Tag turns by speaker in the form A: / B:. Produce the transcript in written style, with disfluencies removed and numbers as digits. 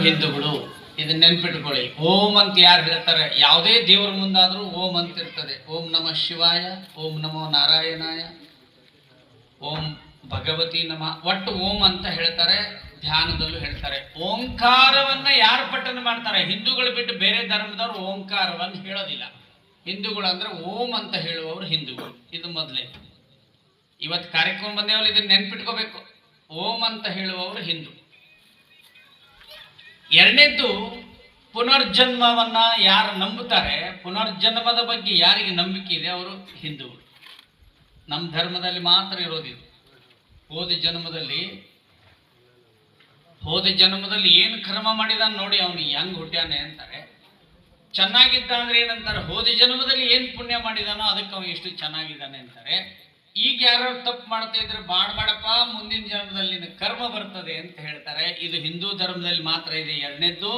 A: ಹಿಂದೂಗಳು ಇದನ್ನ ನೆನ್ಪಿಟ್ಕೊಳ್ಳಿ. ಓಂ ಅಂತ ಯಾರು ಹೇಳ್ತಾರೆ, ಯಾವುದೇ ದೇವರ ಮುಂದಾದ್ರೂ ಓಂ ಅಂತ ಇರ್ತದೆ. ಓಂ ನಮಃ ಶಿವಾಯ, ಓಂ ನಮೋ ನಾರಾಯಣಾಯ, ಓಂ ಭಗವತಿ ನಮಃ, ಒಟ್ಟು ಓಂ ಅಂತ ಹೇಳ್ತಾರೆ. ಧ್ಯಾನದಲ್ಲೂ ಹೇಳ್ತಾರೆ. ಓಂಕಾರವನ್ನ ಯಾರು ಪಠನ ಮಾಡ್ತಾರೆ, ಹಿಂದೂಗಳು ಬಿಟ್ಟು ಬೇರೆ ಧರ್ಮದವರು ಓಂಕಾರವನ್ನು ಹೇಳೋದಿಲ್ಲ. ಹಿಂದೂಗಳು ಅಂದ್ರೆ ಓಂ ಅಂತ ಹೇಳುವವರು ಹಿಂದೂಗಳು. ಇದು ಮೊದಲೇ ಇವತ್ತು ಕಾರ್ಯಕ್ರಮ ಬಂದೇವಲ್ಲ, ಇದನ್ನ ನೆನ್ಪಿಟ್ಕೋಬೇಕು. ಓಂ ಅಂತ ಹೇಳುವವರು ಹಿಂದೂ. ಎರಡನೇದ್ದು, ಪುನರ್ಜನ್ಮವನ್ನ ಯಾರು ನಂಬುತ್ತಾರೆ, ಪುನರ್ಜನ್ಮದ ಬಗ್ಗೆ ಯಾರಿಗೆ ನಂಬಿಕೆ ಇದೆ ಅವರು ಹಿಂದೂಗಳು. ನಮ್ಮ ಧರ್ಮದಲ್ಲಿ ಮಾತ್ರ ಇರೋದಿದು. ಹೋದ ಜನ್ಮದಲ್ಲಿ ಏನು ಕರ್ಮ ಮಾಡಿದ ನೋಡಿ ಅವನು ಹೆಂಗ್ ಹುಟ್ಟ್ಯಾನೆ ಅಂತಾರೆ. ಚೆನ್ನಾಗಿದ್ದ ಅಂದ್ರೆ ಏನಂತಾರೆ, ಹೋದ ಜನ್ಮದಲ್ಲಿ ಏನು ಪುಣ್ಯ ಮಾಡಿದಾನೋ ಅದಕ್ಕೆ ಅವನು ಎಷ್ಟು ಚೆನ್ನಾಗಿದ್ದಾನೆ ಅಂತಾರೆ. ಈಗ ಯಾರು ತಪ್ಪು ಮಾಡ್ತಾ ಇದ್ರೆ ಮಾಡಪ್ಪ, ಮುಂದಿನ ಜನ್ಮದಲ್ಲಿ ಕರ್ಮ ಬರ್ತದೆ ಅಂತ ಹೇಳ್ತಾರೆ. ಇದು ಹಿಂದೂ ಧರ್ಮದಲ್ಲಿ ಮಾತ್ರ ಇದೆ. ಎರಡನೇದ್ದು,